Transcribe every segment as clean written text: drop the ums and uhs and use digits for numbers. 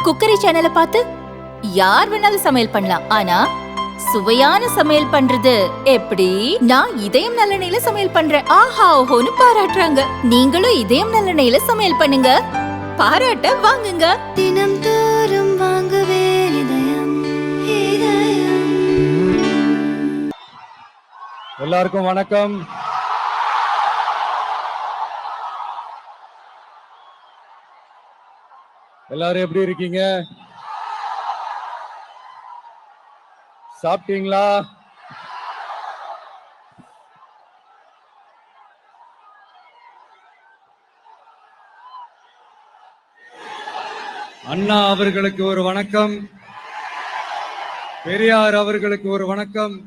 Cookery சேனலை பார்த்து யார் வேணாலும் சமையல் பண்ணலாம். ஆனா சுவையான சமையல் பண்றது எப்படி? நான் இதயம் நல்லெண்ணெயில சமையல் பண்றேன். ஆஹா ஓஹோன்னு பாராட்டுறாங்க. நீங்களும் இதயம் நல்லெண்ணெயில சமையல் பண்ணுங்க, பாராட்ட வாங்குங்க. தினம் தோறும் வாங்குவே இதயம் இதயம். எல்லாருக்கும் வணக்கம். எல்லாரும் எப்படி இருக்கீங்க? சாப்பிட்டீங்களா? அண்ணா அவர்களுக்கு ஒரு வணக்கம், பெரியார் அவர்களுக்கு ஒரு வணக்கம்.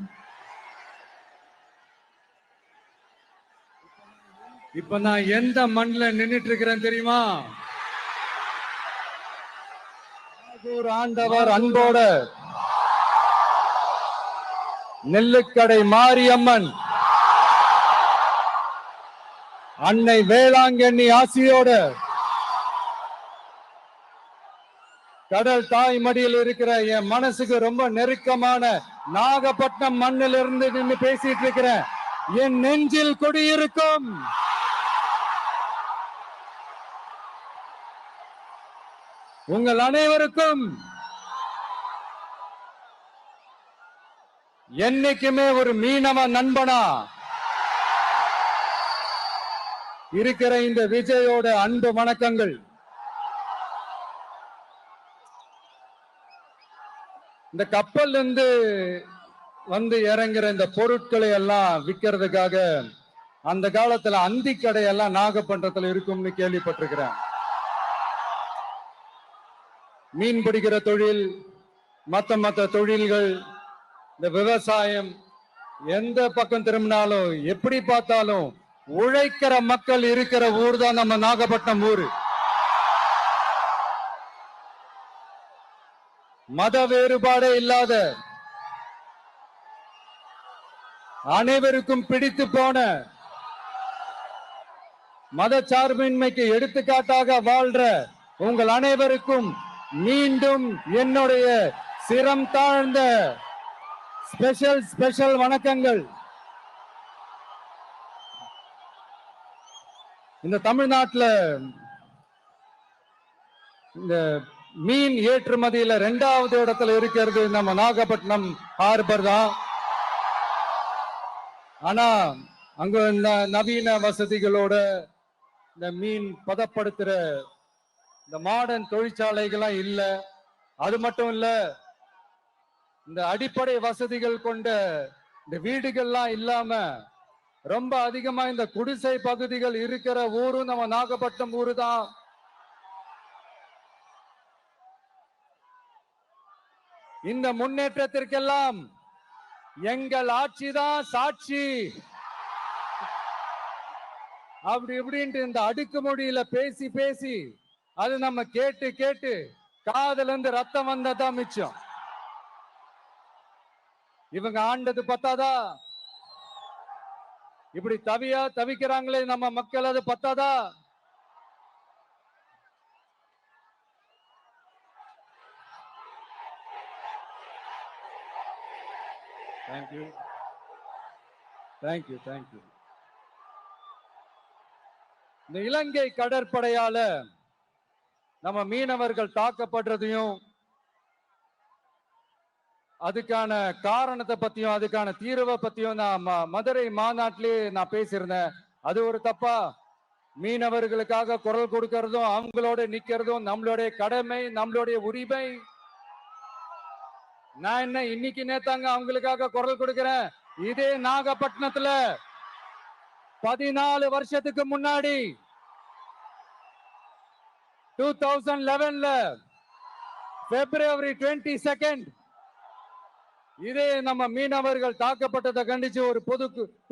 இப்ப நான் எந்த மண்ணில் நின்னுட்டு இருக்கிறேன் தெரியுமா? ஒரு ஆண்டவர் அன்போட நெல்லுக்கடை மாரியம்மன் அன்னை வேளாங்கண்ணி ஆசியோட கடல் தாய் மடியில் இருக்கிற என் மனசுக்கு ரொம்ப நெருக்கமான நாகப்பட்டினம் மண்ணில் இருந்து நின்று பேசிட்டு இருக்கிறேன். என் நெஞ்சில் குடியிருக்கும் உங்கள் அனைவருக்கும் என்னைக்குமே ஒரு மீனவ நண்பனா இருக்கிற இந்த விஜயோட அன்பு வணக்கங்கள். இந்த கப்பல் இருந்து வந்து இறங்குற இந்த பொருட்களை எல்லாம் விற்கிறதுக்காக அந்த காலத்துல அந்தி கடையெல்லாம் நாகப்பட்டினத்துல இருக்கும்னு கேள்விப்பட்டிருக்கிறேன். மீன் பிடிக்கிற தொழில், மற்ற தொழில்கள், இந்த விவசாயம், எந்த பக்கம் திரும்பினாலும் எப்படி பார்த்தாலும் உழைக்கிற மக்கள் இருக்கிற ஊர் தான் நம்ம நாகப்பட்டினம் ஊரு. மத வேறுபாடே இல்லாத, அனைவருக்கும் பிடித்து போன, மத சார்பின்மைக்கு எடுத்துக்காட்டாக வாழ்ற உங்கள் அனைவருக்கும் மீண்டும் என்னுடைய சிரம் தாழ்ந்த ஸ்பெஷல் வணக்கங்கள். இந்த தமிழ்நாட்டுல இந்த மீன் ஏற்றுமதியில 2வது இடத்துல இருக்கிறது நம்ம நாகப்பட்டினம் ஹார்பர் தான். ஆனா அங்க இந்த நவீன வசதிகளோட இந்த மீன் பதப்படுத்துற இந்த மாடர்ன் தொழிற்சாலைகள்லாம் இல்ல. அது மட்டும் இல்ல, இந்த அடிப்படை வசதிகள் கொண்ட இந்த வீடுகள்லாம் இல்லாம ரொம்ப அதிகமா இந்த குடிசை பகுதிகள் இருக்கிற ஊரும் நம்ம நாகப்பட்டினம் ஊரு தான். இந்த முன்னேற்றத்திற்கெல்லாம் எங்கள் ஆட்சிதான் சாட்சி. அப்படி இப்படின்ட்டு இந்த அடுக்குமொழியில பேசி பேசி அது நம்ம கேட்டு கேட்டு காதுல இருந்து ரத்தம் வந்ததான் மிச்சம். இவங்க ஆண்டது பத்தாதா? இப்படி தவிக்கிறாங்களே நம்ம மக்கள், அது பத்தாதா? தேங்க்யூ. இந்த இலங்கை கடற்படையால நம்ம மீனவர்கள் தாக்கப்படுறதையும் அதுக்கான காரணத்தை பத்தியும் அதுக்கான தீர்வை பத்தியும் நான் மதுரை மாநாட்டிலே நான் பேசியிருந்தேன். அது ஒரு தப்பா? மீனவர்களுக்காக குரல் கொடுக்கறதும் அவங்களோட நிக்கிறதும் நம்மளுடைய கடமை, நம்மளுடைய உரிமை. நான் என்ன இன்னைக்கு நேத்தாங்க அவங்களுக்காக குரல் கொடுக்கிறேன். இதே நாகப்பட்டினத்துல 14 வருஷத்துக்கு முன்னாடி 2011ல February 22 இதே நம்ம மீனவர்கள் தாக்கப்பட்டதை கண்டிச்சு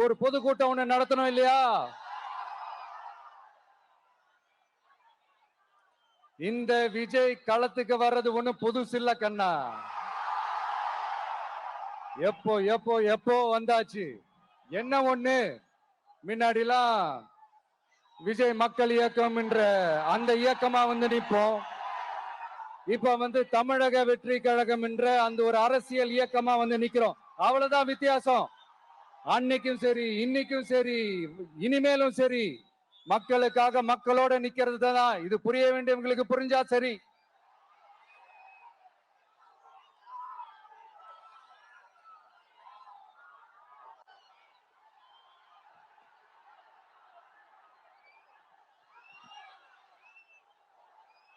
ஒரு பொதுக்கூட்டம் ஒண்ணு நடத்தணும் இல்லையா? இந்த விஜய் களத்துக்கு வர்றது ஒண்ணு புதுசு இல்ல கண்ணா. எப்போ வந்தாச்சு. என்ன ஒண்ணு, முன்னாடிலாம் விஜய் மக்கள் இயக்கம் என்ற அந்த இயக்கமா வந்து நிற்போம். இப்ப தமிழக வெற்றி கழகம் என்ற அந்த ஒரு அரசியல் இயக்கமா நிக்கிறோம். அவ்வளவுதான் வித்தியாசம். அன்னைக்கும் சரி, இன்னைக்கும் சரி, இனிமேலும் சரி, மக்களுக்காக மக்களோட நிக்கிறது தான். இது புரிய வேண்டியவங்களுக்கு புரிஞ்சா சரி.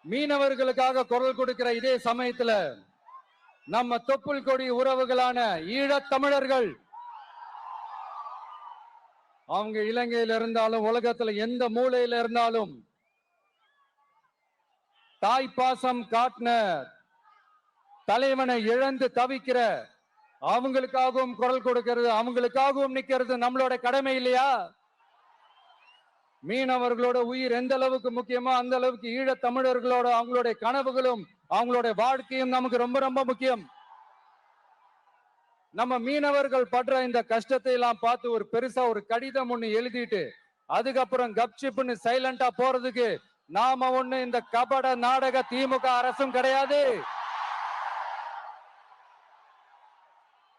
மீனவர்களுக்காக குரல் கொடுக்கிற இதே சமயத்துல நம்ம தொப்புள் கொடி உறவுகளான ஈழத் தமிழர்கள், அவங்க இலங்கையில இருந்தாலும் உலகத்துல எந்த மூலையில இருந்தாலும் தாய் பாசம் காட்டின தலைவனை இழந்து தவிக்கிற அவங்களுக்காகவும் குரல் கொடுக்கிறது, அவங்களுக்காகவும் நிக்கிறது நம்மளோட கடமை இல்லையா? மீனவர்களோட உயிர் எந்த அளவுக்கு முக்கியமோ அந்த அளவுக்கு ஈழத் தமிழர்களோட அவங்களுடைய கனவுகளும் அவங்களுடைய வாழ்க்கையும் நமக்கு ரொம்ப ரொம்ப முக்கியம். நம்ம மீனவர்கள் படுற இந்த கஷ்டத்தை எல்லாம் பார்த்து ஒரு பெருசா ஒரு கடிதம் ஒண்ணு எழுதிட்டு அதுக்கப்புறம் கப்சிப்னு சைலண்டா போறதுக்கு நாம ஒண்ணு இந்த கபட நாடக திமுக அரசும் கிடையாது.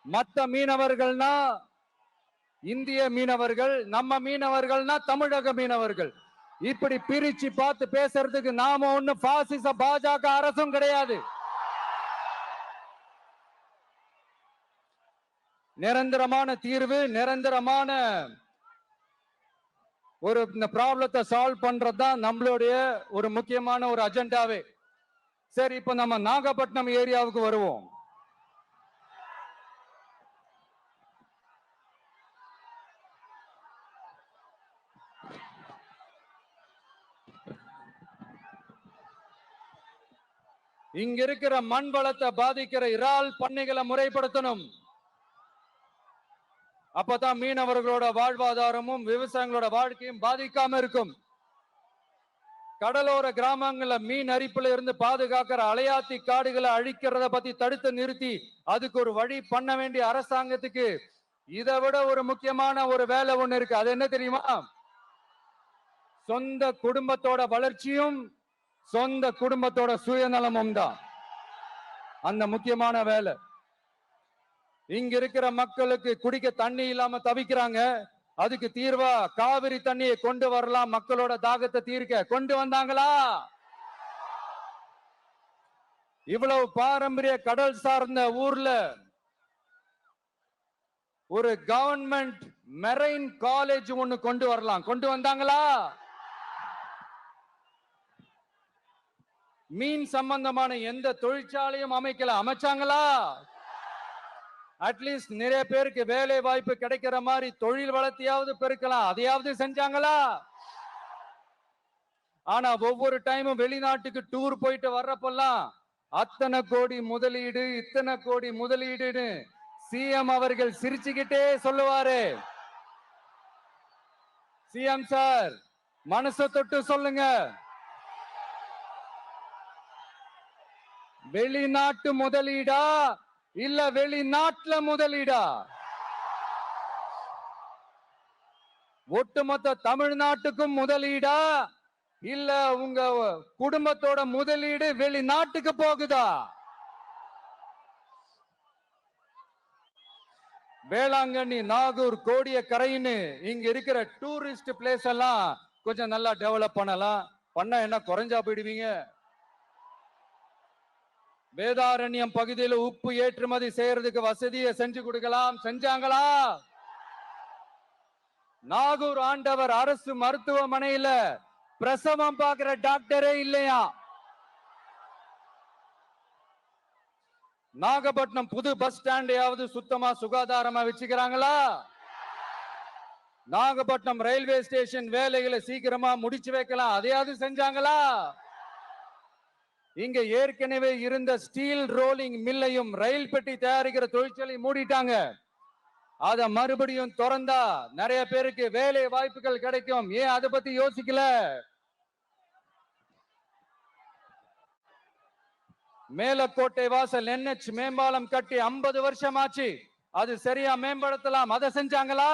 மத்த மீனவர்கள்னா இந்திய மீனவர்கள், நம்ம மீனவர்கள்னா தமிழக மீனவர்கள். இப்படி பிரிச்சு பார்த்து பேசுறதுக்கு நாம ஒண்ணு பாசிச பாஜக அரசும் கிடையாது. நிரந்தரமான தீர்வு, நிரந்தரமான ஒரு இந்த ப்ராப்ளத்தை சால்வ் பண்றதுதான் நம்மளுடைய ஒரு முக்கியமான ஒரு அஜெண்டாவே. சரி, இப்ப நம்ம நாகப்பட்டினம் ஏரியாவுக்கு வருவோம். இங்க இருக்கிற மண் வளத்தை பாதிக்கிற இறால் பண்ணைகளை முறைப்படுத்தணும். அப்பதான் மீனவர்களோட வாழ்வாதாரமும் விவசாயிகளோட வாழ்க்கையும் பாதிக்காம இருக்கும். கடலோர கிராமங்கள்ல மீன் அரிப்புல இருந்து பாதுகாக்கிற அலையாத்தி காடுகளை அழிக்கிறத பத்தி தடுத்து நிறுத்தி அதுக்கு ஒரு வழி பண்ண வேண்டிய அரசாங்கத்துக்கு இதை விட ஒரு முக்கியமான ஒரு வேலை ஒண்ணு இருக்கு. அது என்ன தெரியுமா? சொந்த குடும்பத்தோட வளர்ச்சியும் சொந்த குடும்பத்தோட சுயநலமும் தான் அந்த முக்கியமான வேலை. இங்க இருக்கிற மக்களுக்கு குடிக்க தண்ணி இல்லாம தவிக்கிறாங்க. அதுக்கு தீர்வா காவிரி தண்ணியை கொண்டு வரலாம், மக்களோட தாகத்தை தீர்க்க. கொண்டு வந்தாங்களா? இவ்வளவு பாரம்பரிய கடல் சார்ந்த ஊர்ல ஒரு கவர்மெண்ட் மெரைன் காலேஜ் ஒண்ணு கொண்டு வரலாம். கொண்டு வந்தாங்களா? மீன் சம்பந்தமான எந்த தொழிற்சாலையும் அமைக்கல. அமைச்சாங்களா? அட்லீஸ்ட் நிறைய பேருக்கு வேலை வாய்ப்பு கிடைக்கிற மாதிரி தொழில் வளர்த்தியாவது பெருக்கலாம். அதையாவது செஞ்சாங்களா? ஆனா ஒவ்வொரு டைமும் வெளிநாட்டுக்கு டூர் போயிட்டு வர்றப்பெல்லாம் அத்தனை கோடி முதலீடு, இத்தனை கோடி முதலீடுன்னு சிஎம் அவர்கள் சிரிச்சுக்கிட்டே சொல்லுவாரு. சிஎம் சார், மனசை தொட்டு சொல்லுங்க, வெளிநாட்டு முதலீடா இல்ல வெளிநாட்டுல முதலீடா? ஒட்டுமொத்த தமிழ்நாட்டுக்கும் முதலீடா இல்ல உங்க குடும்பத்தோட முதலீடு வெளிநாட்டுக்கு போகுதா? வேளாங்கண்ணி, நாகூர், கோடியக்கரைன்னு இங்க இருக்கிற டூரிஸ்ட் பிளேஸ் எல்லாம் கொஞ்சம் நல்லா டெவலப் பண்ணலாம். பண்ண என்ன குறைஞ்சா போயிடுவீங்க? வேதாரண்யம் பகுதியில் உப்பு ஏற்றுமதி செய்யறதுக்கு வசதியை செஞ்சு கொடுக்கலாம். செஞ்சாங்களா? நாகூர் ஆண்டவர் அரசு மருத்துவமனையில பிரசவம் பார்க்கிற டாக்டரே இல்லையா? நாகப்பட்டினம் புது பஸ் ஸ்டாண்டையாவது சுத்தமா சுகாதாரமா வச்சுக்கிறாங்களா? நாகப்பட்டினம் ரயில்வே ஸ்டேஷன் வேலைகளை சீக்கிரமா முடிச்சு வைக்கலாம். அதையாவது செஞ்சாங்களா? இங்க ஏற்கனவே இருந்த ஸ்டீல் ரோலிங் மில்லையும் ரயில் பெட்டி தயாரிக்கிற தொழிற்சாலை மூடிட்டாங்க. அத மறுபடியும் திறந்தா நிறைய பேருக்கு வேலை வாய்ப்புகள் கிடைக்கும். ஏன் அதை பத்தி யோசிக்கல? மேலக்கோட்டை வாசல் NH மேம்பாலம் கட்டி 50 வருஷம் ஆச்சு. அது சரியா மேம்படுத்தலாம். அதை செஞ்சாங்களா?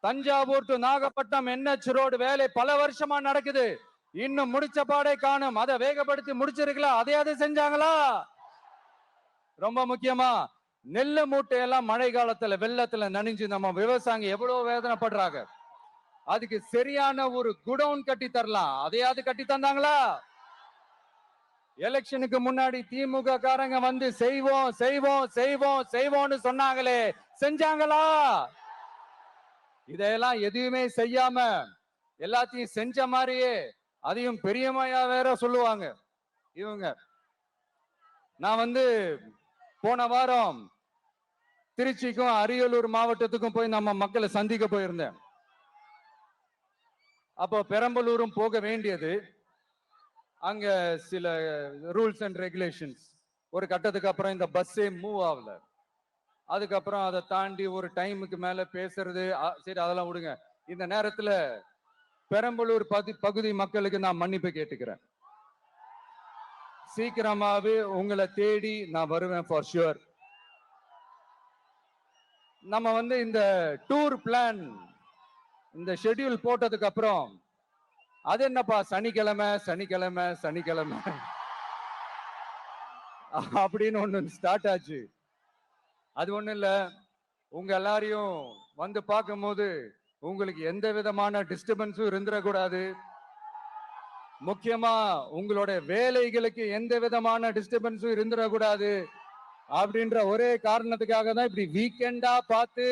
Thanjavur to Nagapattinam NH road வேலை பல வருஷமா நடக்குது. இன்னும் முடிச்ச பாடே காணும். அதை வேகப்படுத்தி முடிச்சிருக்கலாம், அதையாவது செஞ்சாங்களா? ரொம்ப முக்கியமா நெல்லு மூட்டையெல்லாம் மழை காலத்துல வெள்ளத்துல நனைஞ்சு நம்ம விவசாயிங்க எவ்வளவு வேதனைப்படுறாங்க. அதுக்கு சரியான ஒரு குடவுன் கட்டி தரலாம், அதையாவது கட்டி தந்தாங்களா? எலெக்ஷனுக்கு முன்னாடி திமுக காரங்க வந்து செய்வோம் செய்வோம் செய்வோம் செய்வோம்னு சொன்னாங்களே, செஞ்சாங்களா? இதெல்லாம் எதுவுமே செய்யாம எல்லாத்தையும் செஞ்ச மாதிரியே அதையும் பெரியமையா வேற சொல்லுவாங்க இவங்க. நான் வந்து போன வாரம் திருச்சிக்கும் அரியலூர் மாவட்டத்துக்கும் போய் நம்ம மக்களை சந்திக்க போயிருந்தேன். அப்போ பெரம்பலூரும் போக வேண்டியது. அங்க சில ரூல்ஸ் அண்ட் ரெகுலேஷன்ஸ், ஒரு கட்டத்துக்கு அப்புறம் இந்த பஸ்ஸே மூவ் ஆகல. அதுக்கப்புறம் அதை தாண்டி ஒரு டைமுக்கு மேல பேசுறது, சரி அதெல்லாம் விடுங்க. இந்த நேரத்துல பெரம்பலூர் பகுதி மக்களுக்கு நான் மன்னிப்பு கேட்டுக்கிறேன். சீக்கிரமாவே உங்களை தேடி நான் வருவேன் ஃபார் ஷுர். நம்ம வந்து இந்த டூர் பிளான், இந்த ஷெட்யூல் போட்டதுக்கு அப்புறம் அது என்னப்பா சனிக்கிழமை சனிக்கிழமை சனிக்கிழமை அப்படின்னு ஒண்ணு ஸ்டார்ட் ஆச்சு. அது ஒண்ணு இல்ல, உங்க எல்லாரையும் வந்து பார்க்கும்போது உங்களுக்கு எந்த விதமான டிஸ்டர்பன்ஸும் இருந்துடக்கூடாது. முக்கியமா உங்களோட வேலைகளுக்கு எந்த விதமான டிஸ்டர்பன்ஸும் இருந்துடக்கூடாது அப்படின்ற ஒரே காரணத்துக்காக தான் இப்படி வீக்கெண்டா பார்த்து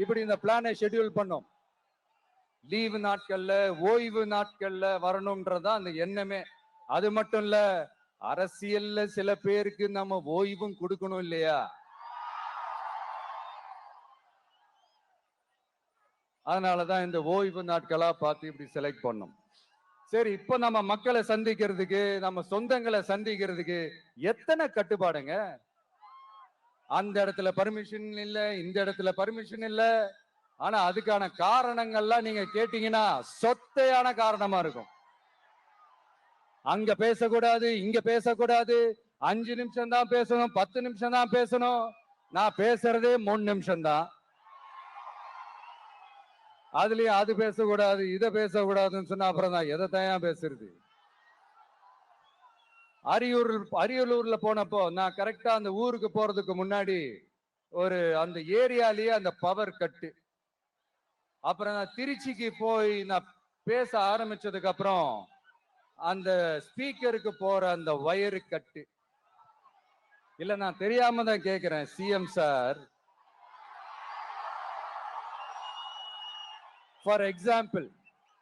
இப்படி இந்த பிளானை ஷெட்யூல் பண்ணோம். லீவு நாட்கள்ல ஓய்வு நாட்கள்ல வரணும்ன்றதான் அந்த எண்ணமே. அது மட்டும் இல்ல, அரசியல்ல சில பேருக்கு நம்ம ஓய்வும் கொடுக்கணும் இல்லையா? அதனாலதான் இந்த ஓய்வு நாட்களா பார்த்து இப்படி செலக்ட் பண்ணோம். சரி, இப்ப நம்ம மக்களை சந்திக்கிறதுக்கு, நம்ம சொந்தங்களை சந்திக்கிறதுக்கு எத்தனை கட்டுப்பாடுங்க. அந்த இடத்துல பர்மிஷன் இல்ல, இந்த இடத்துல பர்மிஷன் இல்ல. ஆனா அதுக்கான காரணங்கள்லாம் நீங்க கேட்டீங்கன்னா சொத்தையான காரணமா இருக்கும். அங்க பேசக்கூடாது, இங்க பேசக்கூடாது, 5 நிமிஷம் தான் பேசணும், 10 நிமிஷம் தான் பேசணும். நான் பேசுறதே 3 நிமிஷம் தான். அதுலயும் அது பேசக்கூடாது, இதை பேசக்கூடாதுன்னு சொன்னா அப்புறம் நான் எதை தான் பேசுறது? அரியலூர்ல போனப்போ நான் கரெக்டா அந்த ஊருக்கு போறதுக்கு முன்னாடி ஒரு அந்த ஏரியாலேயே அந்த பவர் கட்டு. அப்புறம் நான் திருச்சிக்கு போய் நான் பேச ஆரம்பிச்சதுக்கு அப்புறம் அந்த ஸ்பீக்கருக்கு போற அந்த வயரு கட்டு. இல்ல, நான் தெரியாம தான் கேக்குறேன் சிஎம் சார். ஃபார் எக்ஸாம்பிள்,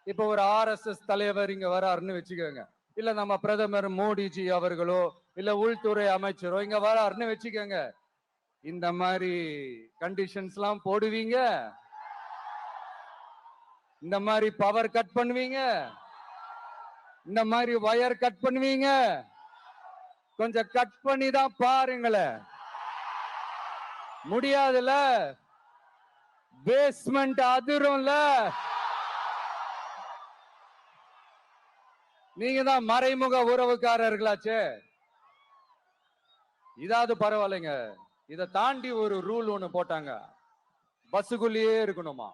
இப்ப ஒரு ஆர்எஸ்எஸ் தலைவர் இங்க வராருன்னு வச்சுக்கோங்க, இல்ல நம்ம பிரதமர் மோடிஜி அவர்களோ இல்ல உள்துறை அமைச்சரோ இங்க வராருன்னு வச்சுக்கோங்க, இந்த மாதிரி கண்டிஷன்ஸ் எல்லாம் போடுவீங்க? இந்த மாதிரி பவர் கட் பண்ணுவீங்க? இந்த மாதிரி வயர் கட் பண்ணுவீங்க? கொஞ்சம் கட் பண்ணி தான் பாருங்களேன். முடியாதுல, பேஸ்மெண்ட் அதிரும்ல. நீங்க தான் மறைமுக உறவுக்காரர்களாச்சே. இதாவது பரவாயில்லைங்க. இதை தாண்டி ஒரு ரூல் ஒண்ணு போட்டாங்க, பஸ்ஸுக்குள்ளேயே இருக்கணுமா,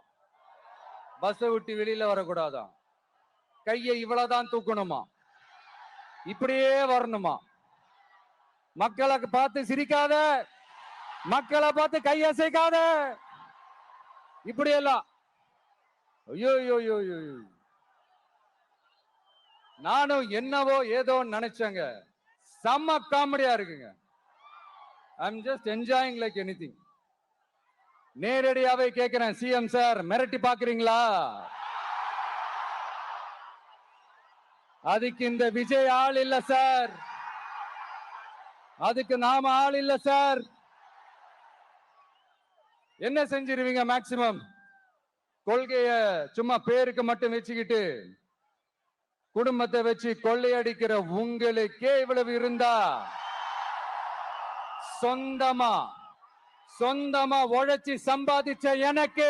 பஸ் விட்டு வெளியில வரக்கூடாதான், கையை இவ்வளவுதான் தூக்கணுமா, இப்படியே வரணுமா, மக்களை பார்த்து சிரிக்காத, மக்களை பார்த்து கையசைக்காத, இப்படி எல்லாம். ஐயோ ஐயோ ஐயோ, நானும் என்னவோ ஏதோ நினைச்சேங்க. செம்ம காமெடியா இருக்குங்க. I'm just enjoying like anything. நேரடியாவே கேட்கிறேன், சிஎம் சார் மிரட்டி பாக்குறீங்களா? அதுக்கு இந்த விஜய் ஆள் இல்ல சார், அதுக்கு நாம ஆள் இல்ல சார். என்ன செஞ்சிருவீங்க? மேக்சிமம் கொள்கைய சும்மா பேருக்கு மட்டும் வச்சுக்கிட்டு குடும்பத்தை வச்சு கொள்ளையடிக்கிற உங்களுக்கே இவ்வளவு இருந்தா, சொந்தமா உழைச்சி சம்பாதிச்ச எனக்கு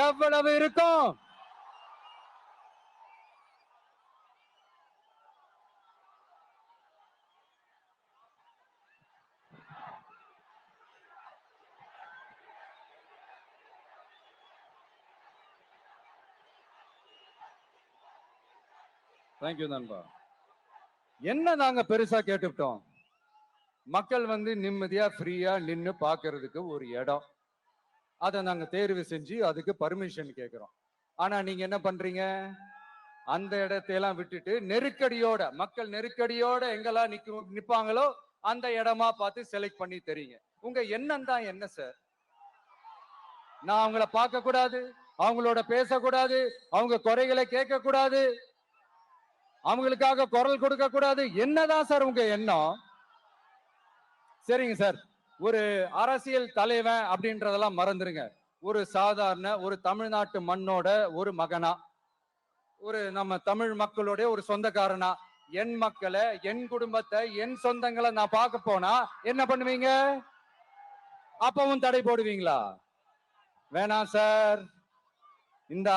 எவ்வளவு இருக்கும்? தேங்க்யூ நண்பா. என்ன நாங்க பெருசா கேட்டுவிட்டோம்? மக்கள் வந்து நிம்மதியா ஃப்ரீயா நின்னு பாக்குறதுக்கு ஒரு இடம், அதை நாங்க தேர்வு செஞ்சு அதுக்கு பர்மிஷன் கேட்கிறோம். ஆனா நீங்க என்ன பண்றீங்க? அந்த இடத்தையெல்லாம் விட்டுட்டு நெருக்கடியோட, மக்கள் நெருக்கடியோட எங்கெல்லாம் நிப்பாங்களோ அந்த இடமா பார்த்து செலக்ட் பண்ணி தெரியுங்க. உங்க எண்ணம் தான் என்ன சார்? நான் அவங்கள பார்க்க கூடாது, அவங்களோட பேசக்கூடாது, அவங்க குறைகளை கேட்க கூடாது, அவங்களுக்காக குரல் கொடுக்க கூடாது, என்னதான் சார் உங்க எண்ணம்? சரிங்க சார், ஒரு அரசியல் தலைவன் அப்படின்றதெல்லாம் மறந்துருங்க. ஒரு சாதாரண ஒரு தமிழ்நாட்டு மண்ணோட ஒரு மகனா, ஒரு நம்ம தமிழ் மக்களுடைய ஒரு சொந்தக்காரனா, என் மக்களை, என் குடும்பத்தை, என் சொந்தங்களை நான் பார்க்க போனா என்ன பண்ணுவீங்க? அப்பவும் தடை போடுவீங்களா? வேணாம் சார். இந்த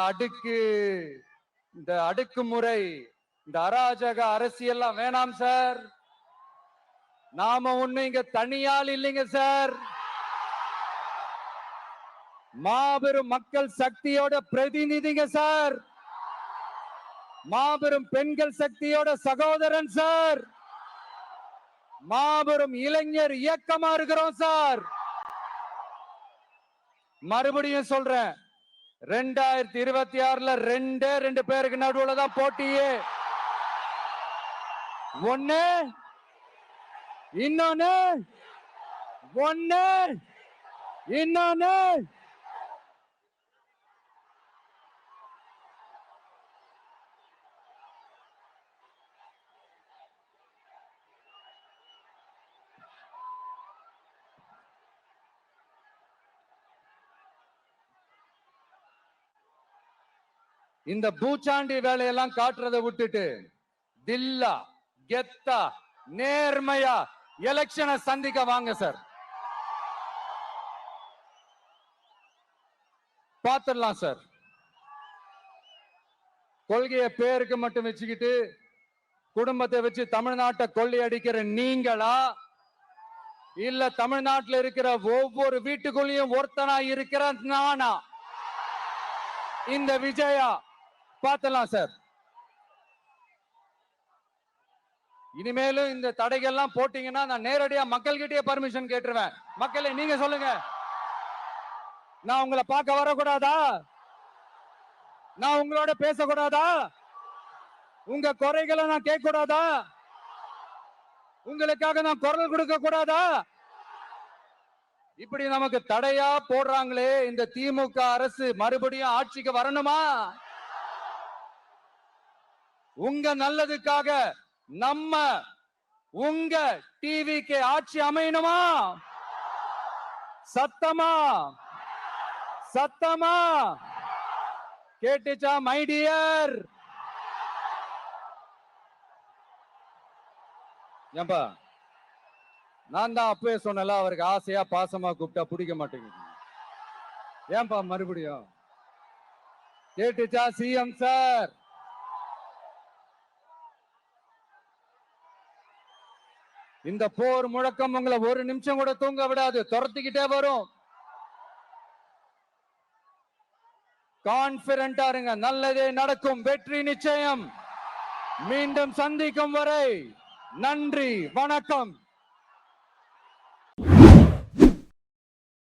அடுக்குமுறை, இந்த அராஜக அரசியல்லாம் வேணாம் சார். நாம ஒண்ணு இங்க தனியால் இல்லைங்க சார், மாபெரும் மக்கள் சக்தியோட பிரதிநிதிங்க சார், மாபெரும் பெண்கள் சக்தியோட சகோதரன் சார், மாபெரும் இளைஞர் இயக்கமா இருக்கிறோம் சார். மறுபடியும் சொல்றேன், 2026ல ரெண்டு பேருக்கு நடுவுல தான் போட்டியே. ஒண்ணு இன்னொன்னு இந்த பூச்சாண்டி வேலையெல்லாம் காட்டுறதை விட்டுட்டு தில்லா கெத்தா நேர்மையா எலெக்ஷனை சந்திக்க வாங்க சார். பாத்துடலாம் சார். கொள்கைய பேருக்கு மட்டும் வச்சுக்கிட்டு குடும்பத்தை வச்சு தமிழ்நாட்டை கொள்ளையடிக்கிற நீங்களா, இல்ல தமிழ்நாட்டில் இருக்கிற ஒவ்வொரு வீட்டுக்குள்ளேயும் ஒருத்தனா இருக்கிற நானா, இந்த விஜயா? பாத்துடலாம் சார். இனிமேலும் இந்த தடைகள்லாம் போட்டீங்கன்னா நான் நேரடியா மக்கள்கிட்டயே பர்மிஷன் கேட்டுருவேன். மக்களே நீங்க சொல்லுங்க, நான் உங்களை பார்க்க வரக்கூடாதா? நான் உங்களோட பேசக்கூடாதா? உங்க குறைகளை நான் கேட்க கூடாதா? உங்களுக்காக நான் குரல் கொடுக்க கூடாதா? இப்படி நமக்கு தடையா போடுறாங்களே, இந்த திமுக அரசு மறுபடியும் ஆட்சிக்கு வரணுமா? உங்க நல்லதுக்காக நம்ம உங்க டிவிக்கு ஆட்சி அமையணுமா? சத்தமா சத்தமா கேட்டுச்சா மை டியர்? ஏன்பா, நான் தான் அப்பவே சொன்னல, அவருக்கு ஆசையா பாசமா கூப்பிட்டா பிடிக்க மாட்டேங்குது. ஏன்பா மறுபடியும்? கேட்டுச்சா சிஎம் சார்? இந்த போர் முழக்கம் உங்களை ஒரு நிமிஷம் கூட தூங்க விடாது, துரத்திக்கிட்டே வரும். கான்பிடண்டா இருங்க, நல்லதே நடக்கும், வெற்றி நிச்சயம். மீண்டும் சந்திக்கும் வரை நன்றி, வணக்கம்.